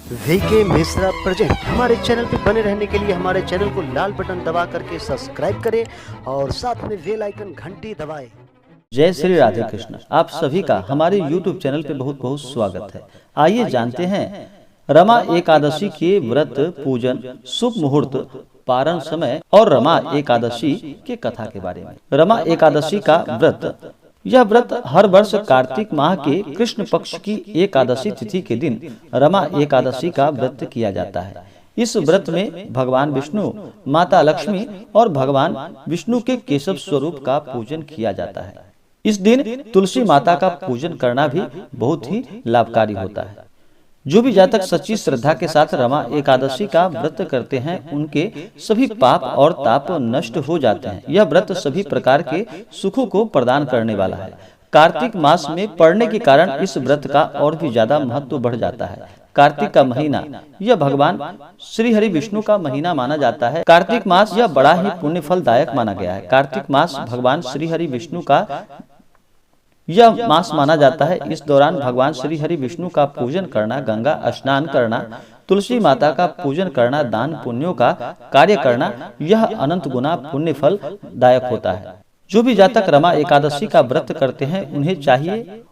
VK Mishra present. हमारे channel पर बने रहने के लिए हमारे चैनल को लाल बटन दबा करके सब्सक्राइब करें और साथ में बेल आइकन घंटी दबाएं। जय श्री राधे कृष्ण। आप सभी का हमारे YouTube चैनल पे बहुत बहुत स्वागत है। आइए जानते हैं रमा एकादशी के व्रत, पूजन, शुभ मुहूर्त, पारण समय और रमा एकादशी के कथा के बारे में। रमा एकादशी का व्रत, यह व्रत हर वर्ष कार्तिक माह के कृष्ण पक्ष की एकादशी तिथि के दिन रमा एकादशी का व्रत किया जाता है। इस व्रत में भगवान विष्णु, माता लक्ष्मी और भगवान विष्णु के केशव स्वरूप का पूजन किया जाता है। इस दिन तुलसी माता का पूजन करना भी बहुत ही लाभकारी होता है। जो भी जातक सच्ची श्रद्धा के साथ रमा एकादशी का व्रत करते हैं, उनके सभी पाप और ताप नष्ट हो जाते हैं। यह व्रत सभी प्रकार के सुखों को प्रदान करने वाला है। कार्तिक मास में पड़ने के कारण इस व्रत का और भी ज्यादा महत्व बढ़ जाता है। कार्तिक का महीना यह भगवान श्री हरि विष्णु का महीना माना जाता है। कार्तिक मास यह बड़ा ही पुण्य फलदायक माना गया है। कार्तिक मास भगवान श्री हरि विष्णु का यह मास माना जाता है। इस दौरान भगवान श्री हरि विष्णु का पूजन करना, गंगा स्नान करना, तुलसी माता का पूजन करना, दान पुण्यों का कार्य करना, यह अनंत गुना पुण्य फल दायक होता है। जो भी जातक रमा एकादशी का व्रत करते हैं,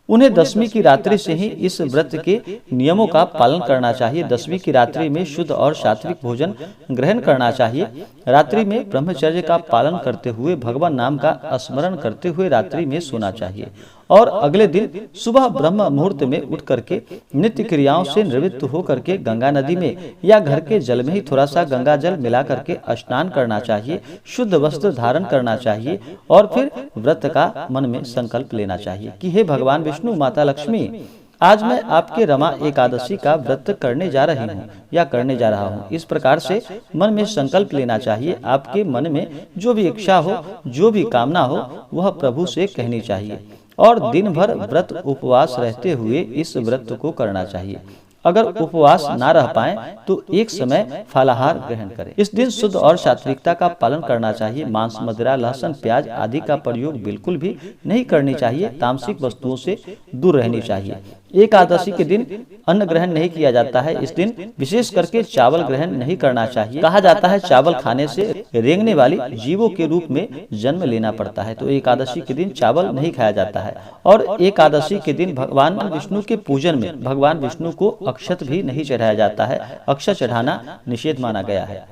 उन्हें दशमी की रात्रि से ही इस व्रत के नियमों का पालन करना चाहिए। दशमी की रात्रि में शुद्ध और सात्विक भोजन ग्रहण करना चाहिए। रात्रि में ब्रह्मचर्य का पालन करते हुए भगवान नाम का स्मरण करते हुए रात्रि में सोना चाहिए और अगले दिन सुबह ब्रह्म मुहूर्त में उठ करके नित्य क्रियाओं से निवृत्त होकर के गंगा नदी में या घर के जल में ही थोड़ा सा गंगा जल मिला करके स्नान करना चाहिए। शुद्ध वस्त्र धारण करना चाहिए और फिर व्रत का मन में संकल्प लेना चाहिए कि हे भगवान विष्णु, माता लक्ष्मी, आज मैं आपके रमा एकादशी का व्रत करने जा रही हूँ या करने जा रहा हूँ। इस प्रकार से मन में संकल्प लेना चाहिए। आपके मन में जो भी इच्छा हो, जो भी कामना हो, वह प्रभु से कहनी चाहिए और दिन भर व्रत उपवास रहते हुए इस व्रत को करना चाहिए। अगर उपवास ना रह पाए तो एक समय फलाहार ग्रहण करें। इस दिन शुद्ध और सात्विकता का पालन करना चाहिए। मांस, मदिरा, लहसुन, प्याज आदि का प्रयोग बिल्कुल भी नहीं करनी चाहिए। तामसिक वस्तुओं से दूर रहनी चाहिए। एकादशी के दिन अन्न ग्रहण नहीं किया जाता है। इस दिन विशेष करके चावल ग्रहण नहीं करना चाहिए। कहा जाता है चावल खाने से रेंगने वाली जीवों के रूप में जन्म लेना पड़ता है, तो एकादशी के दिन चावल नहीं खाया जाता है। और एकादशी के दिन भगवान विष्णु के पूजन में भगवान विष्णु को अक्षत भी नहीं चढ़ाया जाता है। अक्षत चढ़ाना निषेध माना गया है।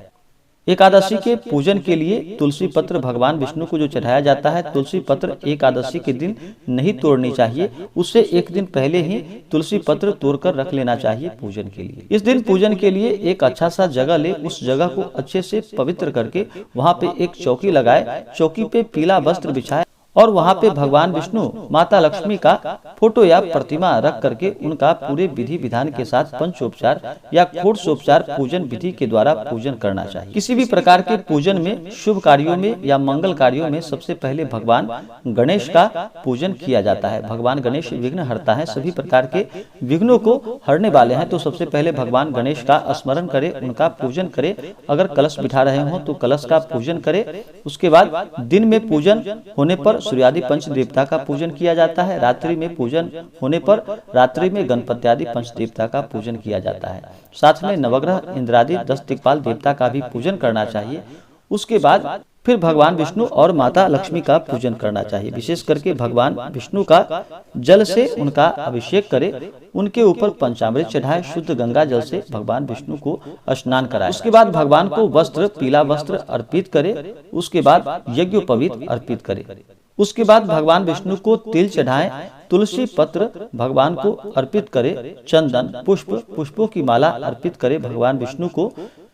एकादशी के पूजन के लिए तुलसी पत्र भगवान विष्णु को जो चढ़ाया जाता है, तुलसी पत्र एकादशी के दिन नहीं तोड़नी चाहिए। उससे एक दिन पहले ही तुलसी पत्र तोड़कर रख लेना चाहिए पूजन के लिए। इस दिन पूजन के लिए एक अच्छा सा जगह ले, उस जगह को अच्छे से पवित्र करके वहाँ पे एक चौकी लगाए, चौकी पे पीला वस्त्र बिछाए और वहाँ पे भगवान विष्णु, माता लक्ष्मी का फोटो या प्रतिमा रख करके उनका पूरे विधि विधान के साथ पंचोपचार या षोडशोपचार पूजन विधि के द्वारा पूजन करना चाहिए। किसी भी प्रकार के पूजन में, शुभ कार्यों में या मंगल कार्यों में सबसे पहले भगवान गणेश का पूजन किया जाता है। भगवान गणेश विघ्न हरता है, सभी प्रकार के विघ्नों को हरने वाले हैं। तो सबसे पहले भगवान गणेश का स्मरण करे, उनका पूजन करे। अगर कलश बिठा रहे हो तो कलश का पूजन करे। उसके बाद दिन में पूजन होने पर सूर्यादि पंच देवता का पूजन किया जाता है। रात्रि में पूजन होने पर रात्रि में गणपति आदि पंच देवता का पूजन किया जाता है। साथ में नवग्रह, इंद्रादि 10 दिक्पाल देवता का भी पूजन करना चाहिए। उसके बाद फिर भगवान विष्णु और माता लक्ष्मी का पूजन करना चाहिए। विशेष करके भगवान विष्णु का जल से उनका अभिषेक करे, उनके ऊपर पंचामृत चढ़ाए, शुद्ध गंगा जल से भगवान विष्णु को स्नान कराए। उसके बाद भगवान को वस्त्र, पीला वस्त्र अर्पित करे। उसके बाद यज्ञोपवीत अर्पित करे। उसके बाद भगवान विष्णु को तिल चढ़ाएं, तुलसी पत्र भगवान को अर्पित करे, चंदन, पुष्पों की माला अर्पित करे। भगवान विष्णु को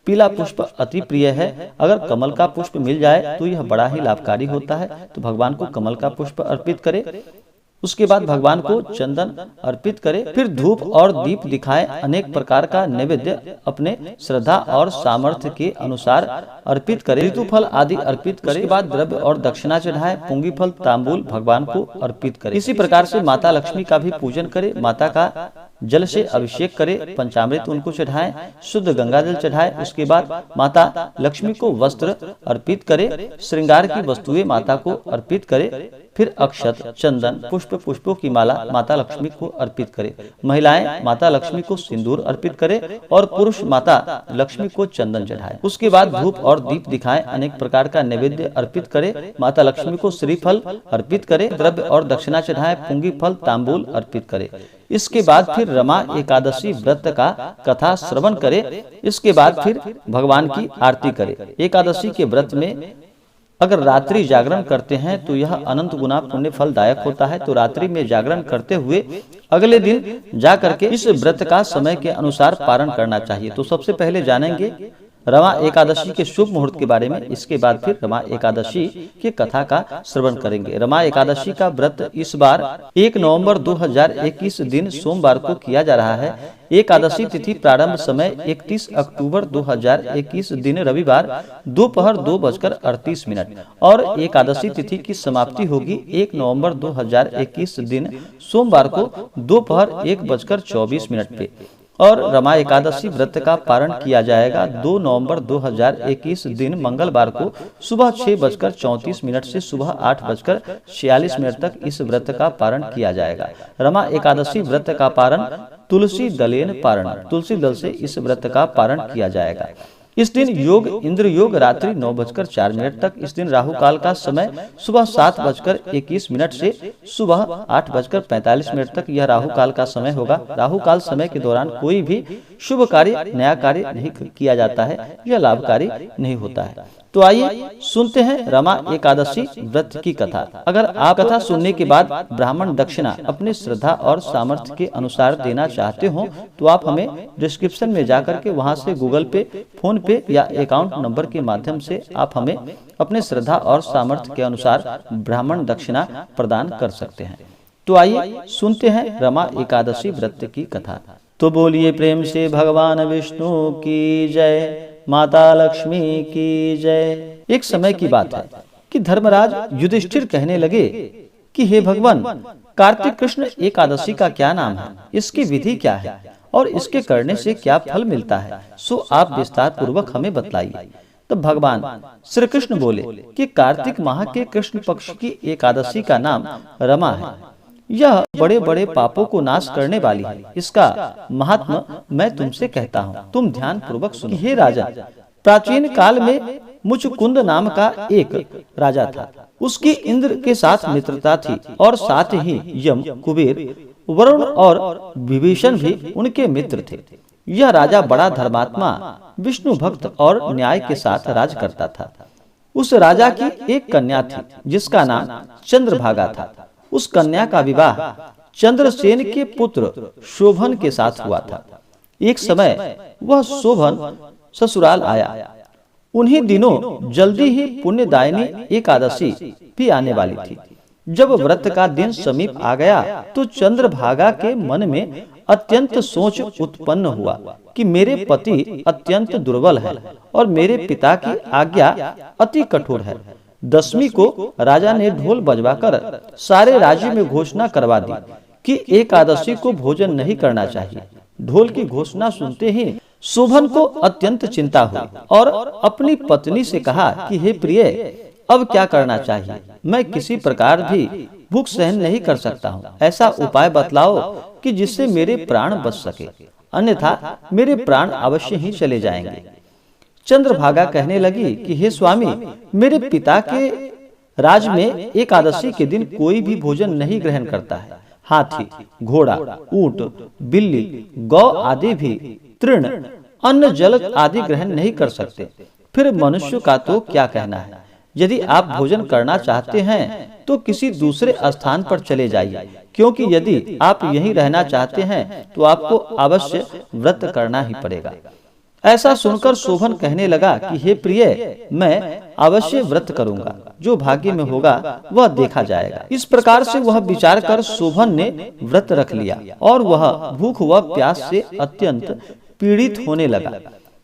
पीला पुष्प अति प्रिय है। अगर कमल का पुष्प मिल जाए तो यह बड़ा ही लाभकारी होता है, तो भगवान को कमल का पुष्प अर्पित करे। उसके बाद भगवान को चंदन अर्पित करे, फिर धूप और दीप दिखाए। अनेक प्रकार का नैवेद्य अपने श्रद्धा और सामर्थ्य के अनुसार अर्पित करे। ऋतु फल आदि अर्पित करे। उसके बाद द्रव्य और दक्षिणा चढ़ाए, पुंगी फल, तांबूल भगवान को अर्पित करे। इसी प्रकार से माता लक्ष्मी का भी पूजन करे। माता का जल से अभिषेक करे, पंचामृत उनको चढ़ाएं, शुद्ध गंगा जल चढ़ाए। उसके बाद माता लक्ष्मी को वस्त्र अर्पित करे, श्रृंगार की वस्तुएं माता को अर्पित करे। फिर अक्षत, चंदन, पुष्पों की माला माता लक्ष्मी को अर्पित करे। महिलाएं माता लक्ष्मी को सिंदूर अर्पित करे और पुरुष माता लक्ष्मी को चंदन चढ़ाए। उसके बाद धूप और दीप दिखाएं, अनेक प्रकार का नैवेद्य अर्पित करे, माता लक्ष्मी को श्रीफल अर्पित करे, द्रव्य और दक्षिणा चढ़ाए, पुंगी फल तांबूल अर्पित करे। इसके बाद फिर रमा एकादशी व्रत का कथा श्रवण करे। इसके बाद फिर भगवान की आरती करे। एकादशी के व्रत में अगर रात्रि जागरण करते हैं तो यह अनंत गुना पुण्य फलदायक होता है। तो रात्रि में जागरण करते हुए अगले दिन जा करके इस व्रत का समय के अनुसार पारण करना चाहिए। तो सबसे पहले जानेंगे रमा एकादशी के शुभ मुहूर्त के बारे में। इसके बाद फिर रमा एकादशी की कथा का श्रवण करेंगे। रमा एकादशी का व्रत इस बार 1 नवंबर 2021 दिन सोमवार को किया जा रहा है। एकादशी तिथि प्रारंभ समय 31 अक्टूबर 2021 दिन रविवार दोपहर 2:38 और एकादशी तिथि की समाप्ति होगी 1 नवंबर 2021 दिन सोमवार को दोपहर 1:24 पे। और रमा एकादशी व्रत का पारण किया जाएगा 2 नवंबर 2021 दिन मंगलवार को सुबह 6:34 से सुबह 8:46 तक इस व्रत का पारण किया जाएगा। रमा एकादशी व्रत का पारण तुलसी दलेन पारण, तुलसी दल से इस व्रत का पारण किया जाएगा। इस दिन योग इंद्र योग रात्रि 9:04 तक। इस दिन राहु काल का समय सुबह 7:21 से सुबह 8:45 तक यह राहु काल का समय होगा। राहु काल समय के दौरान कोई भी शुभ कार्य नया कार्य नहीं किया जाता है, यह लाभकारी नहीं होता है। तो आइए सुनते हैं रमा एकादशी व्रत की कथा। अगर आप कथा सुनने के बाद ब्राह्मण दक्षिणा अपनी श्रद्धा और सामर्थ्य के अनुसार देना चाहते हो तो आप हमें डिस्क्रिप्शन में जाकर के वहां से गूगल पे, फोन पे या अकाउंट नंबर के माध्यम से आप हमें अपने श्रद्धा और सामर्थ्य के अनुसार ब्राह्मण दक्षिणा प्रदान कर सकते हैं। तो आइए सुनते हैं रमा एकादशी व्रत की कथा। तो बोलिए प्रेम से भगवान विष्णु की जय, माता लक्ष्मी की जय। एक समय की बात है कि धर्मराज युधिष्ठिर कहने लगे कि हे भगवान, कार्तिक कृष्ण एकादशी का क्या नाम है, इसकी विधि क्या है और इसके करने से क्या फल मिलता है, सो आप विस्तार पूर्वक हमें बतलाइए। तब भगवान श्री कृष्ण बोले कि कार्तिक माह के कृष्ण पक्ष की एकादशी का नाम रमा है। यह बड़े बड़े पापों को नाश करने वाली है। इसका महात्मा मैं तुमसे कहता हूँ, तुम ध्यान पूर्वक सुनो। हे राजा, प्राचीन काल में मुचकुंद नाम का एक राजा था। उसकी इंद्र के साथ मित्रता थी और साथ ही यम, कुबेर, वरुण और विभीषण भी उनके मित्र थे। यह राजा बड़ा धर्मात्मा, विष्णु भक्त और न्याय के साथ राज करता था। उस राजा की एक कन्या थी जिसका नाम चंद्रभागा था। उस कन्या का विवाह चंद्रसेन के पुत्र शोभन के साथ हुआ था। एक समय वह शोभन ससुराल आया। उन्हीं दिनों जल्दी ही पुण्यदायिनी एकादशी भी आने वाली थी। जब व्रत का दिन समीप आ गया तो चंद्रभागा के मन में अत्यंत सोच उत्पन्न हुआ कि मेरे पति अत्यंत दुर्बल है और मेरे पिता की आज्ञा अति कठोर है। 10वीं को राजा ने ढोल बजवाकर सारे राज्य में घोषणा करवा दी कि एकादशी को भोजन नहीं करना चाहिए। ढोल की घोषणा सुनते ही शोभन को अत्यंत चिंता हुई और अपनी पत्नी से कहा कि हे प्रिय, अब क्या करना चाहिए? मैं किसी प्रकार भी भूख सहन नहीं कर सकता हूँ। ऐसा उपाय बतलाओ कि जिससे मेरे प्राण बच सके, अन्यथा मेरे प्राण अवश्य ही चले जाएंगे। चंद्रभागा कहने लगी कि हे स्वामी, मेरे पिता के राज में एकादशी के दिन कोई भी भोजन नहीं ग्रहण करता है। हाथी, घोड़ा, ऊंट, बिल्ली, गौ आदि भी तृण, अन्न, जल आदि ग्रहण नहीं कर सकते। फिर मनुष्य का तो क्या कहना है। यदि आप भोजन करना चाहते हैं तो किसी दूसरे स्थान पर चले जाइए, क्योंकि यदि आप यहीं रहना चाहते हैं तो आपको अवश्य व्रत करना ही पड़ेगा। ऐसा सुनकर शोभन कहने लगा कि हे प्रिय, मैं अवश्य व्रत करूंगा, जो भाग्य में होगा वह देखा जाएगा। इस प्रकार से वह विचार कर शोभन ने व्रत रख लिया और वह भूख व प्यास से अत्यंत पीड़ित होने लगा।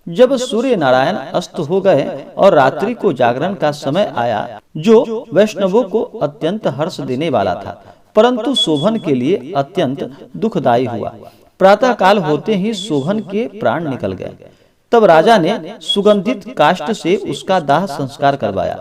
जब सूर्य नारायण अस्त हो गए और रात्रि को जागरण का समय आया, जो वैष्णवों को अत्यंत हर्ष देने वाला था, परंतु शोभन के लिए अत्यंत दुखदायी हुआ। प्रातः काल होते ही शोभन के प्राण निकल गए। तब राजा ने सुगंधित काष्ठ से उसका दाह संस्कार करवाया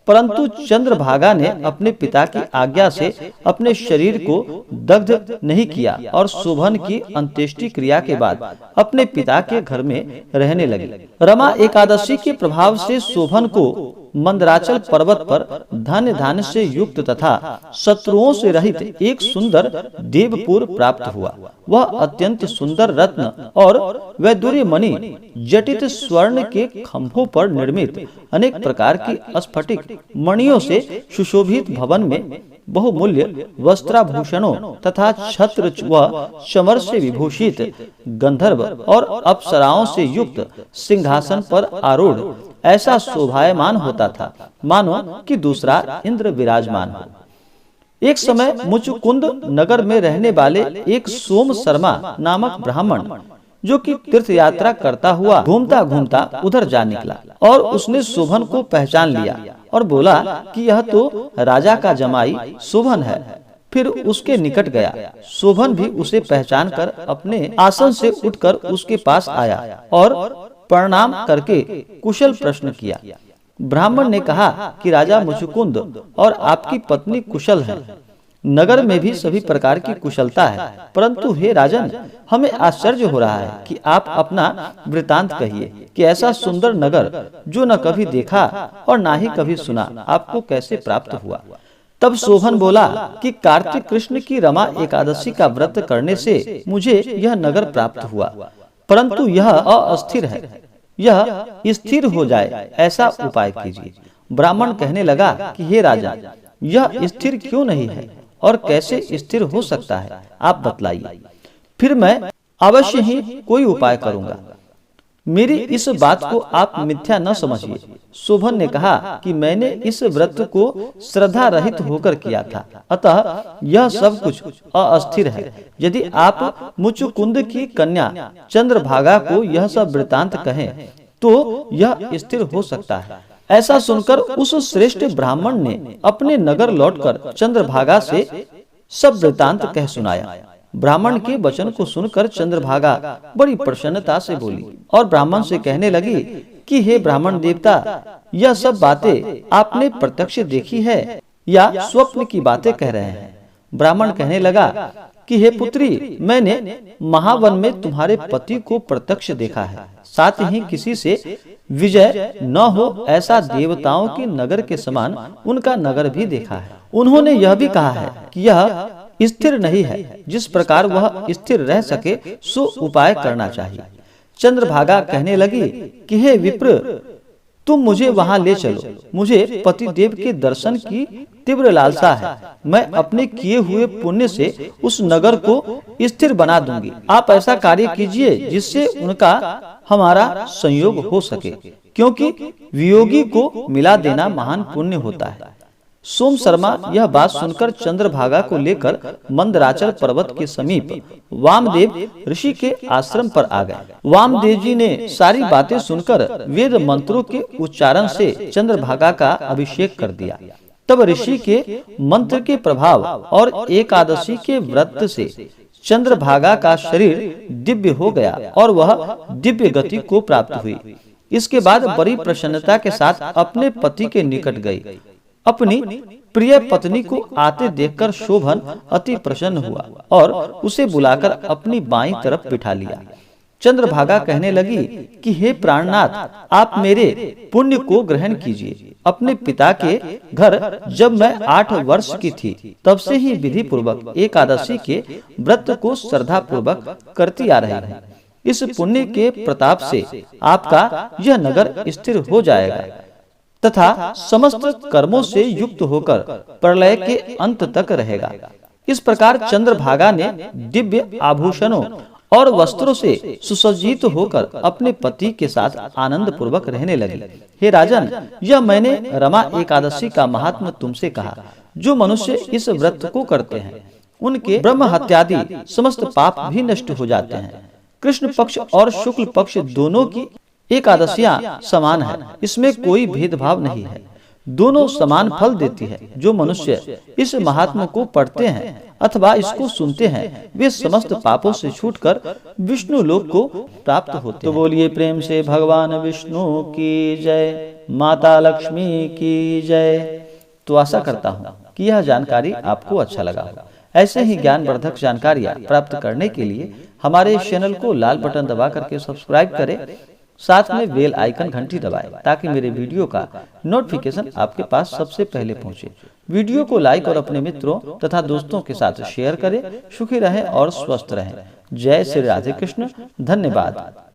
परंतु चंद्रभागा ने अपने पिता की आज्ञा से अपने शरीर को दग्ध नहीं किया और शोभन की अंत्येष्टि क्रिया के बाद अपने पिता के घर में रहने लगी। रमा एकादशी के प्रभाव से शोभन को मंदराचल पर्वत पर धन धान्य से युक्त तथा शत्रुओं से रहित एक सुंदर देवपुर प्राप्त हुआ। वह अत्यंत सुंदर रत्न और वैदुर्य मणि जटित स्वर्ण के खंभों पर निर्मित अनेक प्रकार की स्फटिक मणियों से सुशोभित भवन में बहुमूल्य वस्त्राभूषणों तथा छत्र व चमर से विभूषित गंधर्व और अप्सराओं से युक्त सिंहासन पर आरूढ़ ऐसा शोभायमान होता था मानो कि दूसरा इंद्र विराजमान हो। एक समय मुचुकुंद नगर में रहने वाले एक सोम शर्मा नामक ब्राह्मण, जो कि तीर्थ यात्रा करता हुआ घूमता घूमता उधर जा निकला और उसने शोभन को पहचान लिया और बोला कि यह तो राजा का जमाई शोभन है। फिर उसके निकट गया। शोभन भी उसे पहचान कर अपने आसन से उठकर उसके पास आया और प्रणाम करके कुशल प्रश्न किया। ब्राह्मण ने कहा कि राजा मुचुकुंद और आपकी पत्नी कुशल हैं। नगर में भी सभी प्रकार की कुशलता है, परंतु हे राजन, हमें आश्चर्य हो रहा है कि आप अपना वृतांत कहिए कि ऐसा सुंदर नगर जो न कभी देखा और न ही कभी सुना, आपको कैसे प्राप्त हुआ। तब शोभन बोला कि कार्तिक कृष्ण की रमा एकादशी का व्रत करने से मुझे यह नगर प्राप्त हुआ, परंतु यह अस्थिर है। यह स्थिर हो जाए ऐसा उपाय कीजिए। ब्राह्मण कहने लगा कि हे राजा, यह स्थिर क्यों नहीं है और कैसे स्थिर हो सकता है, आप बतलाइए, फिर मैं अवश्य ही कोई उपाय करूंगा। मेरी इस बात को आप मिथ्या न समझिए। शोभन ने कहा कि मैंने इस व्रत को श्रद्धा रहित होकर किया था, अतः यह सब कुछ अस्थिर है। यदि आप मुचुकुंद की कन्या चंद्रभागा को यह सब वृतांत कहें तो यह स्थिर हो सकता है। ऐसा सुनकर उस श्रेष्ठ ब्राह्मण ने अपने नगर लौटकर चंद्रभागा से सब वृतांत कह सुनाया। ब्राह्मण के वचन को सुनकर चंद्रभागा बड़ी प्रसन्नता से बोली और ब्राह्मण से कहने लगी कि हे ब्राह्मण देवता, यह सब बातें आपने प्रत्यक्ष देखी है या स्वप्न की बातें कह रहे हैं। ब्राह्मण कहने लगा कि हे पुत्री, मैंने महावन में तुम्हारे पति को प्रत्यक्ष देखा है, साथ ही किसी से विजय न हो ऐसा देवताओं के नगर के समान उनका नगर भी देखा है। उन्होंने यह भी कहा है कि यह स्थिर नहीं है, जिस प्रकार वह स्थिर रह सके सो उपाय करना चाहिए। चंद्रभागा कहने लगी कि हे विप्र, तुम मुझे वहां ले चलो। मुझे पतिदेव के दर्शन की तीव्र लालसा है। मैं अपने किए हुए पुण्य से उस नगर को स्थिर बना दूंगी। आप ऐसा कार्य कीजिए जिससे उनका हमारा संयोग हो सके, क्योंकि वियोगी को मिला देना महान पुण्य होता है। सोम शर्मा यह बात सुनकर चंद्रभागा को लेकर मंदराचल पर्वत के समीप वामदेव ऋषि के आश्रम पर आ गए। वामदेव जी ने सारी बातें सुनकर वेद मंत्रों के उच्चारण से चंद्रभागा का अभिषेक कर दिया। तब ऋषि के मंत्र के प्रभाव और एकादशी के व्रत से चंद्रभागा का शरीर दिव्य हो गया और वह दिव्य गति को प्राप्त हुई। इसके बाद बड़ी प्रसन्नता के साथ अपने पति के निकट गई। अपनी प्रिय पत्नी को आते देखकर शोभन अति प्रसन्न हुआ और उसे बुलाकर अपनी बाईं तरफ बिठा लिया। चंद्रभागा कहने लगी कि हे प्राणनाथ, आप मेरे पुण्य को ग्रहण कीजिए। अपने पिता के घर जब मैं 8 वर्ष की थी, तब से ही विधि पूर्वक एकादशी के व्रत को श्रद्धा पूर्वक करती आ रही हूँ। इस पुण्य के प्रताप से आपका यह नगर स्थिर हो जाएगा तथा समस्त कर्मों से युक्त होकर प्रलय के अंत तक रहेगा। इस प्रकार चंद्रभागा ने दिव्य आभूषणों और वस्त्रों से सुसज्जित होकर अपने पति के साथ आनंद पूर्वक रहने लगी। हे राजन, यह मैंने रमा एकादशी का महात्म्य तुमसे कहा। जो मनुष्य इस व्रत को करते हैं, उनके ब्रह्म हत्यादि समस्त पाप भी नष्ट हो जाते हैं। कृष्ण पक्ष और शुक्ल पक्ष दोनों की एकादशियां समान है, इसमें कोई भेदभाव नहीं है। दोनों समान फल देती है। जो मनुष्य इस महात्मा को पढ़ते हैं अथवा इसको सुनते हैं, वे समस्त पापों से छूटकर विष्णु लोक को प्राप्त होते हैं। तो बोलिए प्रेम से भगवान विष्णु की जय। माता लक्ष्मी की जय। तो आशा करता हूँ कि यह जानकारी आपको अच्छा लगा हो। ऐसे ही ज्ञानवर्धक जानकारियाँ प्राप्त करने के लिए हमारे इस चैनल को लाल बटन दबा करके सब्सक्राइब करें, साथ में बेल आइकन घंटी दबाएं ताकि मेरे वीडियो का नोटिफिकेशन आपके पास सबसे पहले पहुंचे। वीडियो को लाइक और अपने मित्रों तथा दोस्तों के साथ शेयर करें। सुखी रहें और स्वस्थ रहें। जय श्री राधे कृष्ण। धन्यवाद।